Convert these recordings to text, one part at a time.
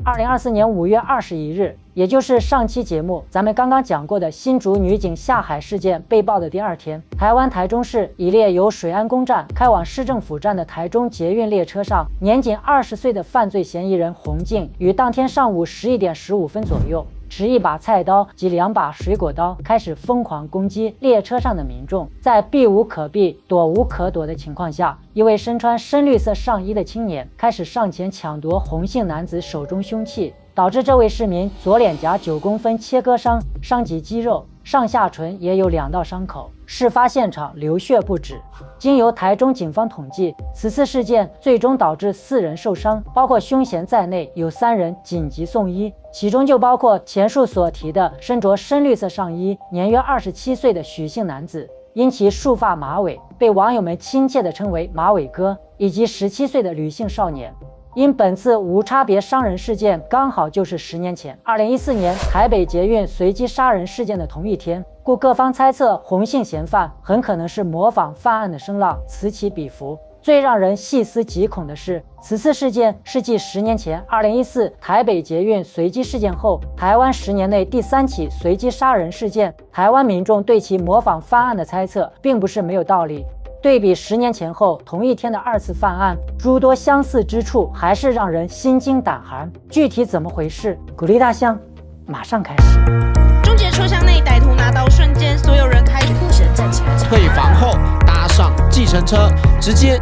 2024年5月21日，也就是上期节目咱们刚刚讲过的新竹女警下海事件被曝的第二天，台湾台中市一列由水安宫站开往市政府站的台中捷运列车上，年仅20岁的犯罪嫌疑人洪静，于当天上午11点15分左右，持一把菜刀及2把水果刀开始疯狂攻击列车上的民众。在避无可避、躲无可躲的情况下，一位身穿深绿色上衣的青年开始上前抢夺洪姓男子手中凶器，导致这位市民左脸颊9公分切割伤，伤及肌肉，上下唇也有2道伤口。事发现场流血不止。经由台中警方统计，此次事件最终导致4人受伤，包括凶嫌在内有3人紧急送医，其中就包括前述所提的身着深绿色上衣、年约27岁的许姓男子，因其束发马尾，被网友们亲切地称为马尾哥，以及17岁的吕姓少年。因本次无差别伤人事件刚好就是10年前2014年台北捷运随机杀人事件的同一天，故各方猜测洪姓嫌犯很可能是模仿犯案的声浪，此起彼伏。最让人细思极恐的是，此次事件是继10年前2014台北捷运随机事件后，台湾10年内第3起随机杀人事件。台湾民众对其模仿犯案的猜测并不是没有道理。对比10年前后同一天的2次犯案，诸多相似之处还是让人心惊胆寒。具体怎么回事？鼓励大象马上开始。终结车厢内，歹徒拿刀瞬间，所有人开始孤身站起来。退房后搭上计程车，直接。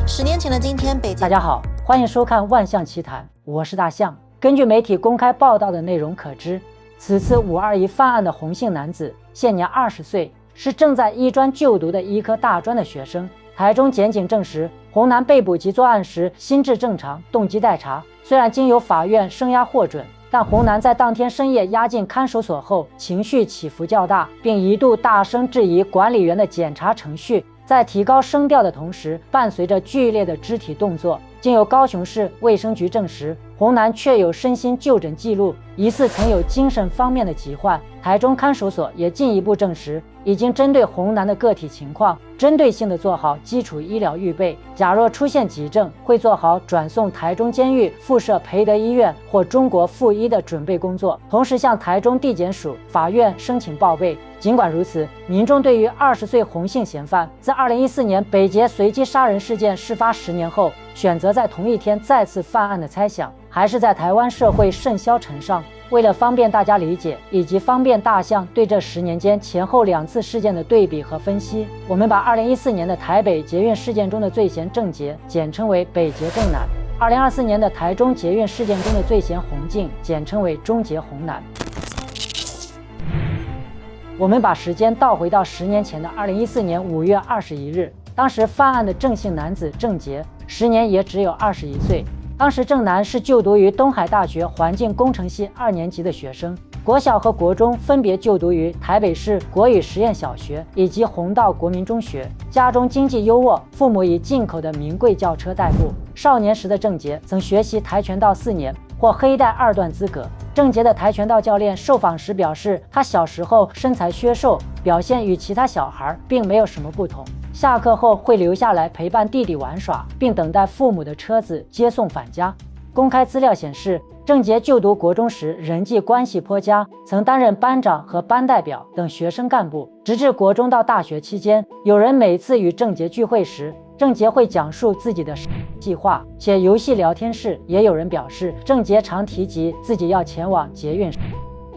10年前的今天，北京。大家好，欢迎收看《万象奇谈》，我是大象。根据媒体公开报道的内容可知，此次521犯案的洪姓男子现年20岁。是正在医专就读的医科大专的学生。台中检警证实，洪男被捕及作案时心智正常，动机待查。虽然经由法院声押获准，但洪男在当天深夜押进看守所后，情绪起伏较大，并一度大声质疑管理员的检查程序。在提高声调的同时，伴随着剧烈的肢体动作。经由高雄市卫生局证实，洪男确有身心就诊记录，疑似曾有精神方面的疾患。台中看守所也进一步证实，已经针对洪男的个体情况，针对性的做好基础医疗预备。假若出现急症，会做好转送台中监狱附设培德医院或中国附医的准备工作，同时向台中地检署、法院申请报备。尽管如此，民众对于20岁洪姓嫌犯在2014年北捷随机杀人事件事发10年后选择在同一天再次犯案的猜想，还是在台湾社会甚嚣尘上。为了方便大家理解，以及方便大象对这10年间前后2次事件的对比和分析，我们把2014年的台北捷运事件中的罪嫌郑捷简称为北捷郑男，2024年的台中捷运事件中的罪嫌洪静简称为中捷洪男。我们把时间倒回到10年前的2014年5月21日，当时犯案的郑姓男子郑捷时年也只有21岁。当时郑男是就读于东海大学环境工程系2年级的学生，国小和国中分别就读于台北市国语实验小学以及弘道国民中学。家中经济优渥，父母以进口的名贵轿车代步。少年时的郑捷曾学习跆拳道4年，获黑带2段资格。郑捷的跆拳道教练受访时表示，他小时候身材削瘦，表现与其他小孩并没有什么不同。下课后会留下来陪伴弟弟玩耍，并等待父母的车子接送返家。公开资料显示，郑捷就读国中时人际关系颇佳，曾担任班长和班代表等学生干部。直至国中到大学期间，有人每次与郑捷聚会时，郑捷会讲述自己的计划，且游戏聊天室也有人表示，郑捷常提及自己要前往捷运。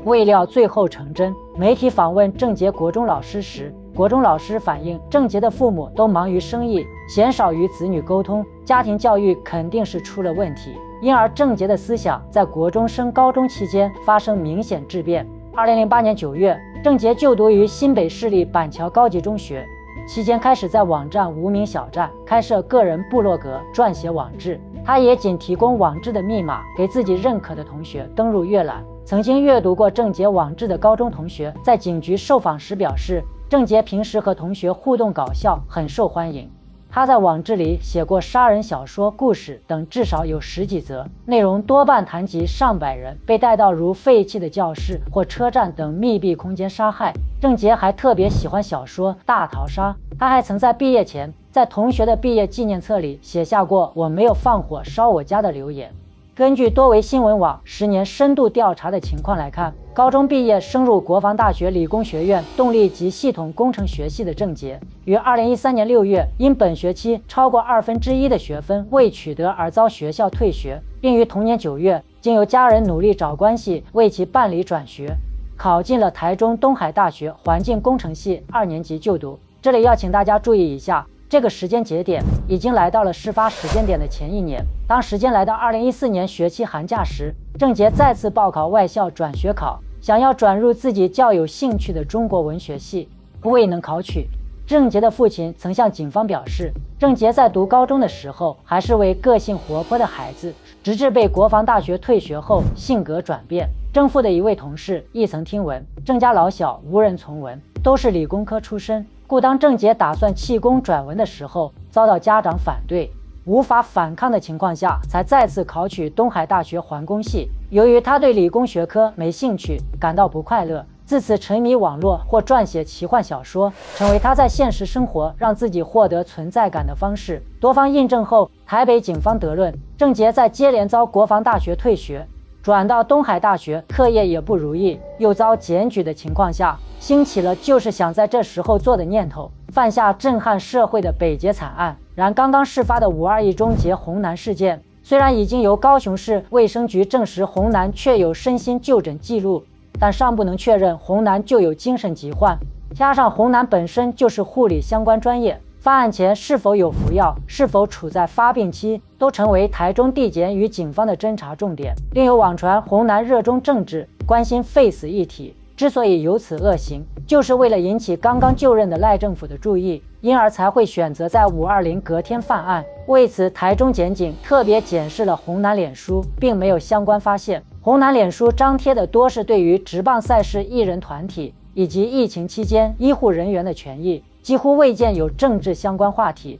未料最后成真，媒体访问郑捷国中老师时，国中老师反映，郑捷的父母都忙于生意，鲜少与子女沟通，家庭教育肯定是出了问题，因而郑捷的思想在国中升高中期间发生明显质变。2008年9月，郑捷就读于新北市立板桥高级中学，期间开始在网站无名小站开设个人部落格，撰写网志。他也仅提供网志的密码给自己认可的同学登入阅览。曾经阅读过郑捷网志的高中同学在警局受访时表示，郑捷平时和同学互动搞笑，很受欢迎。他在网志里写过杀人小说、故事等至少有10几则，内容多半谈及上百人被带到如废弃的教室或车站等密闭空间杀害。郑捷还特别喜欢小说《大逃杀》，他还曾在毕业前在同学的毕业纪念册里写下过"我没有放火烧我家"的留言。根据多维新闻网10年深度调查的情况来看，高中毕业升入国防大学理工学院动力及系统工程学系的郑捷，于2013年6月因本学期超过1/2的学分未取得而遭学校退学，并于同年9月经由家人努力找关系为其办理转学，考进了台中东海大学环境工程系2年级就读。这里要请大家注意一下，这个时间节点已经来到了事发时间点的前一年。当时间来到2014年学期寒假时，郑捷再次报考外校转学考，想要转入自己较有兴趣的中国文学系，未能考取。郑捷的父亲曾向警方表示，郑捷在读高中的时候还是位个性活泼的孩子，直至被国防大学退学后性格转变。郑父的一位同事亦曾听闻，郑家老小无人从文，都是理工科出身，故当郑捷打算弃工转文的时候，遭到家长反对，无法反抗的情况下，才再次考取东海大学环工系。由于他对理工学科没兴趣，感到不快乐，自此沉迷网络或撰写奇幻小说，成为他在现实生活让自己获得存在感的方式。多方印证后，台北警方得论，郑捷在接连遭国防大学退学，转到东海大学，课业也不如意，又遭检举的情况下，兴起了就是想在这时候做的念头，犯下震撼社会的北捷惨案。然刚刚事发的521中捷红男事件，虽然已经由高雄市卫生局证实红男确有身心就诊记录，但尚不能确认红男就有精神疾患，加上红男本身就是护理相关专业，发案前是否有服药，是否处在发病期，都成为台中地检与警方的侦查重点。另有网传红男热衷政治，关心废死议题，之所以有此恶行，就是为了引起刚刚就任的赖政府的注意，因而才会选择在520隔天犯案。为此，台中检警特别检视了红男脸书，并没有相关发现。红男脸书张贴的多是对于职棒赛事艺人团体以及疫情期间医护人员的权益，几乎未见有政治相关话题。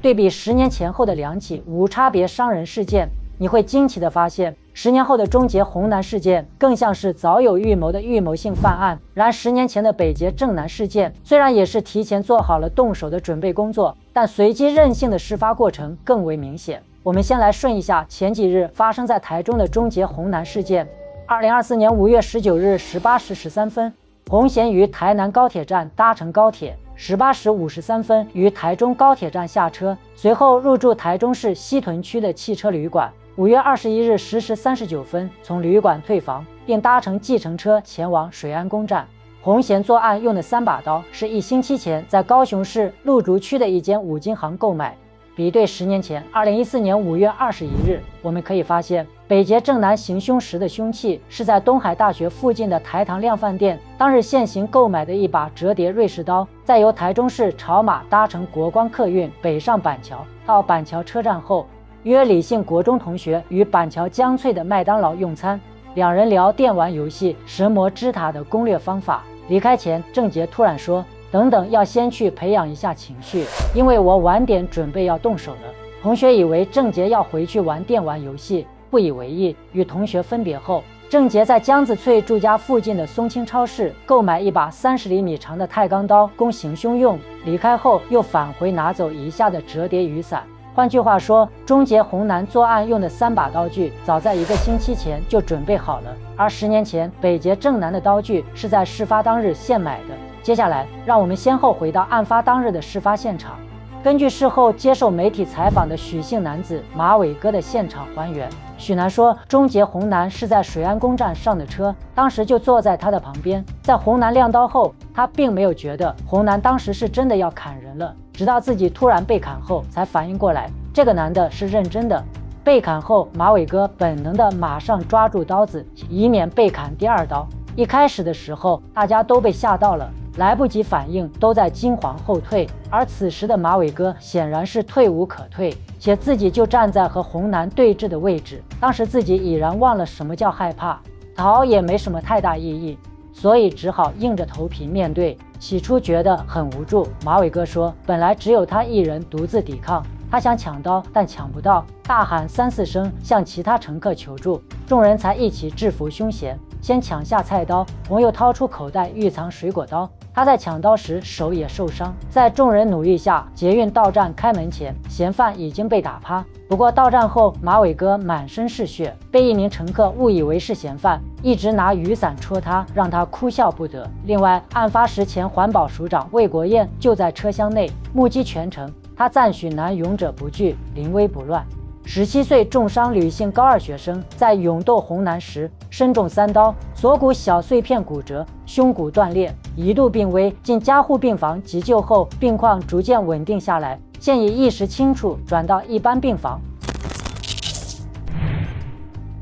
对比10年前后的2起无差别伤人事件，你会惊奇地发现，10年后的中捷红男事件更像是早有预谋的预谋性犯案。然10年前的北捷郑男事件，虽然也是提前做好了动手的准备工作，但随机任性的事发过程更为明显。我们先来顺一下前几日发生在台中的中捷红男事件。2024年5月19日18时13分，洪贤于台南高铁站搭乘高铁，18时53分于台中高铁站下车，随后入住台中市西屯区的汽车旅馆。5月21日10时39分从旅馆退房，并搭乘计程车前往水安宫站。洪贤作案用的3把刀是1星期前在高雄市鹿竹区的一间五金行购买。比对10年前2014年5月21日，我们可以发现北捷郑男行凶时的凶器是在东海大学附近的台糖量贩店当日现行购买的一把折叠瑞士刀，再由台中市朝马搭乘国光客运北上板桥，到板桥车站后约李姓国中同学于板桥江翠的麦当劳用餐，两人聊电玩游戏神魔之塔的攻略方法。离开前，郑捷突然说，等等，要先去培养一下情绪，因为我晚点准备要动手了。同学以为郑捷要回去玩电玩游戏，不以为意。与同学分别后，郑捷在江子翠住家附近的松青超市购买一把30厘米长的钛钢刀供行凶用，离开后又返回拿走遗下的折叠雨伞。换句话说，中捷红男作案用的3把刀具早在1个星期前就准备好了，而10年前北捷郑男的刀具是在事发当日现买的。接下来让我们先后回到案发当日的事发现场，根据事后接受媒体采访的许姓男子马伟哥的现场还原，许男说，中捷红男是在水安宫站上的车，当时就坐在他的旁边。在红男亮刀后，他并没有觉得红男当时是真的要砍人了，直到自己突然被砍后才反应过来，这个男的是认真的。被砍后，马伟哥本能的马上抓住刀子，以免被砍第2刀。一开始的时候，大家都被吓到了，来不及反应，都在惊惶后退。而此时的马伟哥显然是退无可退，且自己就站在和红男对峙的位置。当时自己已然忘了什么叫害怕，逃也没什么太大意义，所以只好硬着头皮面对。起初觉得很无助，马伟哥说，本来只有他一人独自抵抗，他想抢刀，但抢不到，大喊3、4声，向其他乘客求助，众人才一起制服凶嫌。先抢下菜刀，洪又掏出口袋预藏水果刀。他在抢刀时手也受伤。在众人努力下，捷运到站开门前，嫌犯已经被打趴。不过到站后，马伟哥满身是血，被一名乘客误以为是嫌犯，一直拿雨伞戳他，让他哭笑不得。另外，案发时前环保署长魏国燕就在车厢内目击全程，他赞许男勇者不惧，临危不乱。17岁重伤女性高2学生在勇斗洪男时身中3刀，锁骨小碎片骨折，胸骨断裂，一度病危，进加护病房急救后病况逐渐稳定下来，现已意识清楚，转到一般病房。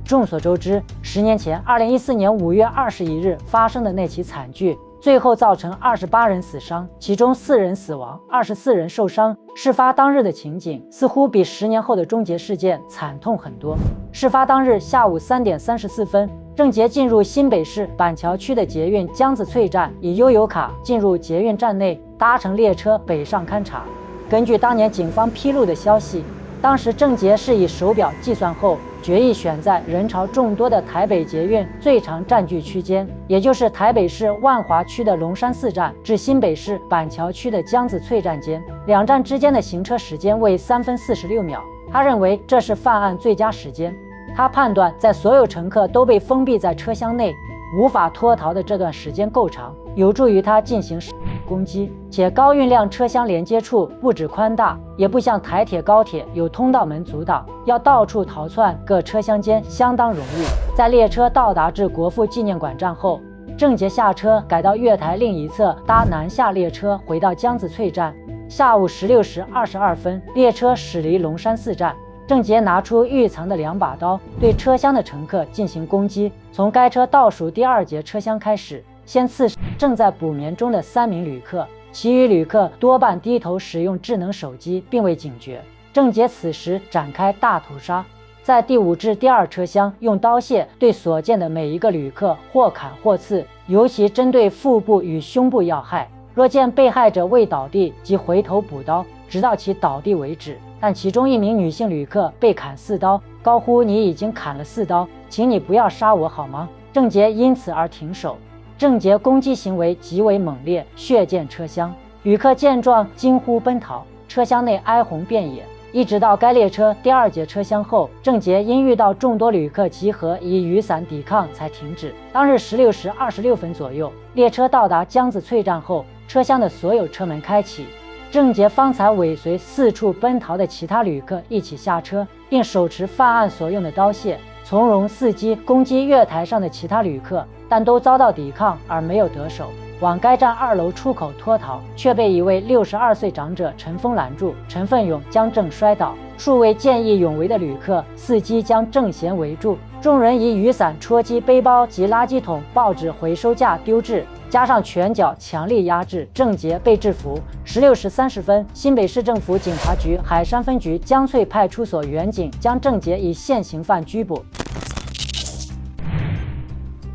众所周知，10年前2014年5月21日发生的那起惨剧，最后造成28人死伤，其中4人死亡，24人受伤。事发当日的情景似乎比10年后的终结事件惨痛很多。事发当日下午3点34分，郑捷进入新北市板桥区的捷运江子翠站，以悠游卡进入捷运站内，搭乘列车北上勘察。根据当年警方披露的消息，当时郑捷是以手表计算后，决意选在人潮众多的台北捷运最长占据区间，也就是台北市万华区的龙山寺站至新北市板桥区的江子翠站间，2站之间的行车时间为3分46秒。他认为这是犯案最佳时间。他判断，在所有乘客都被封闭在车厢内，无法脱逃的这段时间够长，有助于他进行攻击。且高运量车厢连接处不止宽大，也不像台铁高铁有通道门阻挡，要到处逃窜，各车厢间相当容易。在列车到达至国父纪念馆站后，郑捷下车改到月台另一侧搭南下列车回到江子翠站。下午16时22分，列车驶离龙山寺站。郑捷拿出预藏的2把刀，对车厢的乘客进行攻击。从该车倒数第2节车厢开始，先刺杀正在补眠中的3名旅客，其余旅客多半低头使用智能手机，并未警觉。郑捷此时展开大屠杀，在第5至第2车厢用刀械对所见的每一个旅客或砍或刺，尤其针对腹部与胸部要害。若见被害者未倒地，即回头补刀，直到其倒地为止。但其中一名女性旅客被砍4刀，高呼你已经砍了4刀，请你不要杀我好吗？郑捷因此而停手。郑捷攻击行为极为猛烈，血溅车厢，旅客见状惊呼奔逃，车厢内哀鸿遍野。一直到该列车第2节车厢后，郑捷因遇到众多旅客集合，以雨伞抵抗才停止。当日16时26分左右，列车到达江子翠站后，车厢的所有车门开启，郑捷方才尾随四处奔逃的其他旅客一起下车，并手持犯案所用的刀械，从容伺机攻击月台上的其他旅客，但都遭到抵抗而没有得手。往该站2楼出口脱逃，却被一位62岁长者陈峰拦住。陈奋勇将郑摔倒，数位见义勇为的旅客伺机将郑贤围住。众人以雨伞戳击背包及垃圾桶、报纸回收架丢掷，加上拳脚强力压制，郑捷被制服。16时30分，新北市政府警察局海山分局江翠派出所员警将郑捷以现行犯拘捕。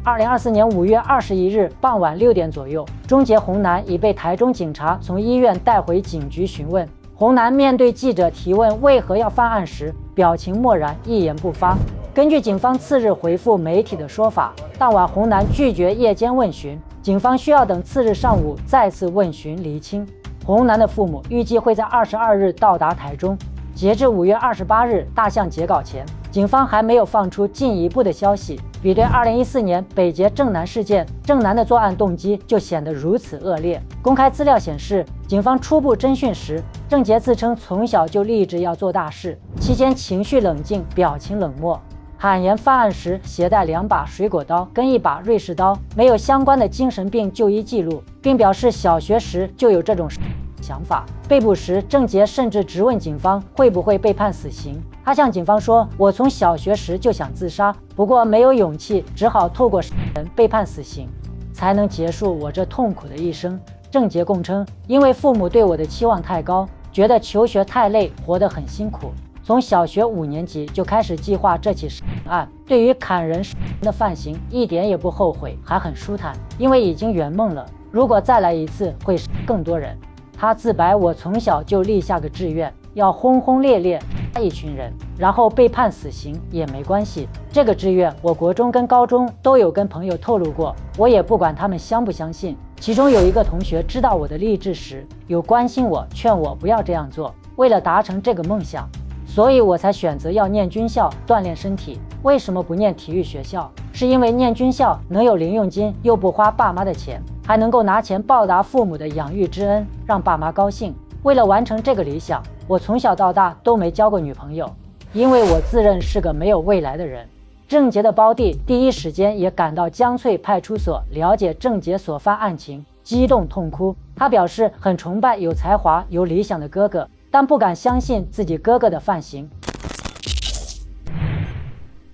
2024年5月21日傍晚6点左右，终结洪男已被台中警察从医院带回警局询问。洪男面对记者提问为何要犯案时，表情漠然，一言不发。根据警方次日回复媒体的说法，当晚洪男拒绝夜间问询，警方需要等次日上午再次问询厘清。洪男的父母预计会在22日到达台中。截至5月28日大象截稿前，警方还没有放出进一步的消息。比对2014年北捷郑南事件，郑南的作案动机就显得如此恶劣。公开资料显示，警方初步侦讯时，郑捷自称从小就立志要做大事，期间情绪冷静，表情冷漠，坦言犯案时携带2把水果刀跟1把瑞士刀，没有相关的精神病就医记录，并表示小学时就有这种想法。被捕时，郑捷甚至质问警方会不会被判死刑。他向警方说：“我从小学时就想自杀，不过没有勇气，只好透过人被判死刑，才能结束我这痛苦的一生。”郑捷供称，因为父母对我的期望太高，觉得求学太累，活得很辛苦，从小学5年级就开始计划这起案。对于砍人的犯行一点也不后悔，还很舒坦，因为已经圆梦了，如果再来一次会更多人。他自白，我从小就立下个志愿，要轰轰烈烈杀一群人，然后被判死刑也没关系。这个志愿我国中跟高中都有跟朋友透露过，我也不管他们相不相信。其中有一个同学知道我的励志时，有关心我，劝我不要这样做。为了达成这个梦想，所以我才选择要念军校锻炼身体。为什么不念体育学校？是因为念军校能有零用金，又不花爸妈的钱，还能够拿钱报答父母的养育之恩，让爸妈高兴。为了完成这个理想，我从小到大都没交过女朋友，因为我自认是个没有未来的人。郑捷的胞弟第一时间也赶到江翠派出所了解郑捷所犯案情，激动痛哭。他表示很崇拜有才华有理想的哥哥，但不敢相信自己哥哥的犯行。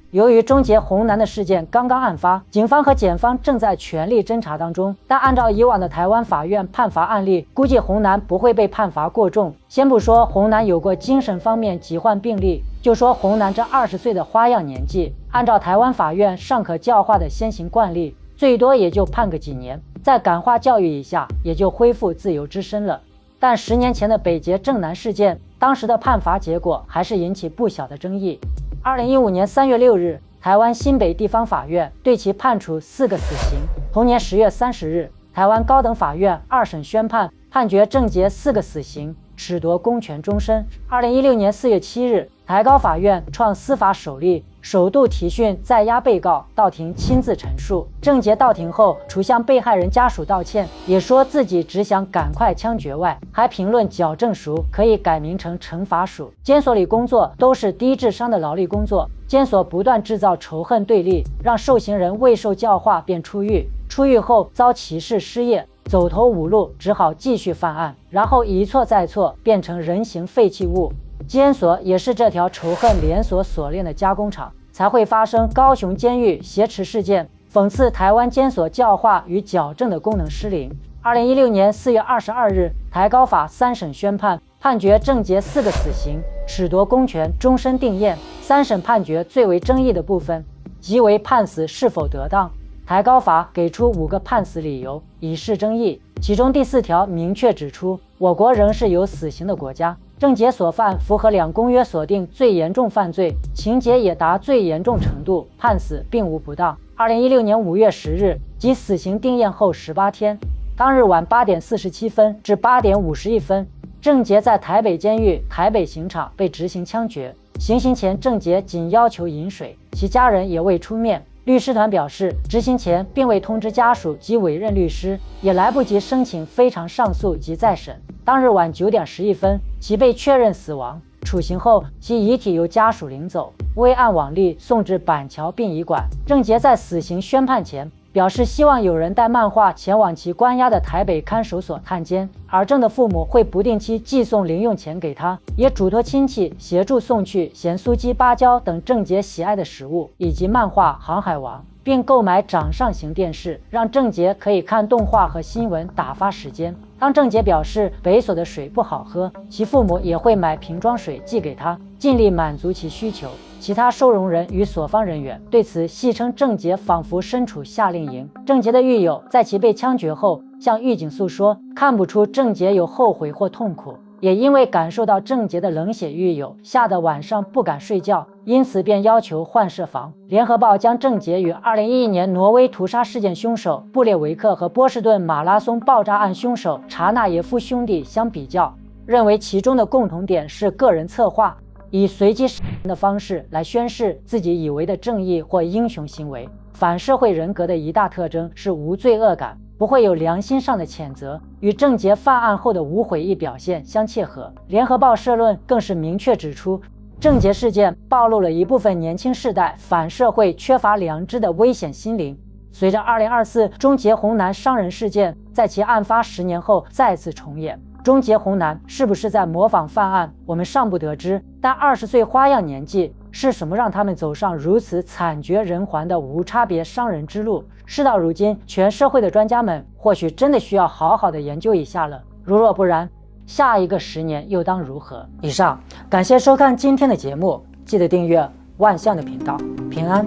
由于终结洪男的事件刚刚案发，警方和检方正在全力侦查当中，但按照以往的台湾法院判罚案例，估计洪男不会被判罚过重。先不说洪男有过精神方面疾患病例，就说洪男这20岁的花样年纪，按照台湾法院尚可教化的先行惯例，最多也就判个几年，再感化教育一下，也就恢复自由之身了。但10年前的北捷郑男事件，当时的判罚结果还是引起不小的争议。2015年3月6日，台湾新北地方法院对其判处4个死刑。同年10月30日，台湾高等法院2审宣判，判决郑捷4个死刑，褫夺公权终身。2016年4月7日，台高法院创司法首例，首度提讯在押被告到庭亲自陈述。郑捷到庭后，除向被害人家属道歉，也说自己只想赶快枪决外，还评论矫正署可以改名成惩罚署。监所里工作都是低智商的劳力工作，监所不断制造仇恨对立，让受刑人未受教化便出狱，出狱后遭歧视失业，走投无路，只好继续犯案，然后一错再错，变成人形废弃物。监所也是这条仇恨连锁锁链的加工厂，才会发生高雄监狱挟持事件，讽刺台湾监所教化与矫正的功能失灵。2016年4月22日，台高法3审宣判，判决郑捷4个死刑，褫夺公权终身定谳。3审判决最为争议的部分，即为判死是否得当。台高法给出5个判死理由，以示争议。其中第4条明确指出，我国仍是有死刑的国家，郑捷所犯符合2公约所定最严重犯罪，情节也达最严重程度，判死并无不当。2016年5月10日，即死刑定谳后18天，当日晚8点47分至8点51分，郑捷在台北监狱台北刑场被执行枪决。行刑前，郑捷仅要求饮水，其家人也未出面。律师团表示，执行前并未通知家属及委任律师，也来不及申请非常上诉及再审。当日晚9点11分，其被确认死亡。处刑后，其遗体由家属领走，未按往例送至板桥殡仪馆。郑捷在死刑宣判前表示，希望有人带漫画前往其关押的台北看守所探监，而郑的父母会不定期寄送零用钱给他，也嘱托亲戚协助送去咸酥鸡、芭蕉等郑捷喜爱的食物，以及漫画《航海王》，并购买掌上型电视，让郑捷可以看动画和新闻打发时间。当郑捷表示北所的水不好喝，其父母也会买瓶装水寄给他，尽力满足其需求。其他收容人与所方人员对此戏称郑捷仿佛身处夏令营。郑捷的狱友在其被枪决后向狱警诉说，看不出郑捷有后悔或痛苦，也因为感受到郑捷的冷血，狱友吓得晚上不敢睡觉，因此便要求换设防。联合报将郑捷与2011年挪威屠杀事件凶手布列维克和波士顿马拉松爆炸案凶手查纳耶夫兄弟相比较，认为其中的共同点是个人策划，以随机杀人的方式来宣示自己以为的正义或英雄行为。反社会人格的一大特征是无罪恶感，不会有良心上的谴责，与郑捷犯案后的无悔意表现相切合。联合报社论更是明确指出，郑捷事件暴露了一部分年轻世代反社会、缺乏良知的危险心灵。随着2024终结洪男伤人事件在其案发10年后再次重演，终结洪男是不是在模仿犯案，我们尚不得知。但20岁花样年纪是什么让他们走上如此惨绝人寰的无差别伤人之路？事到如今，全社会的专家们或许真的需要好好的研究一下了。如若不然，下一个10年又当如何？以上，感谢收看今天的节目，记得订阅万象的频道。平安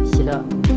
喜乐。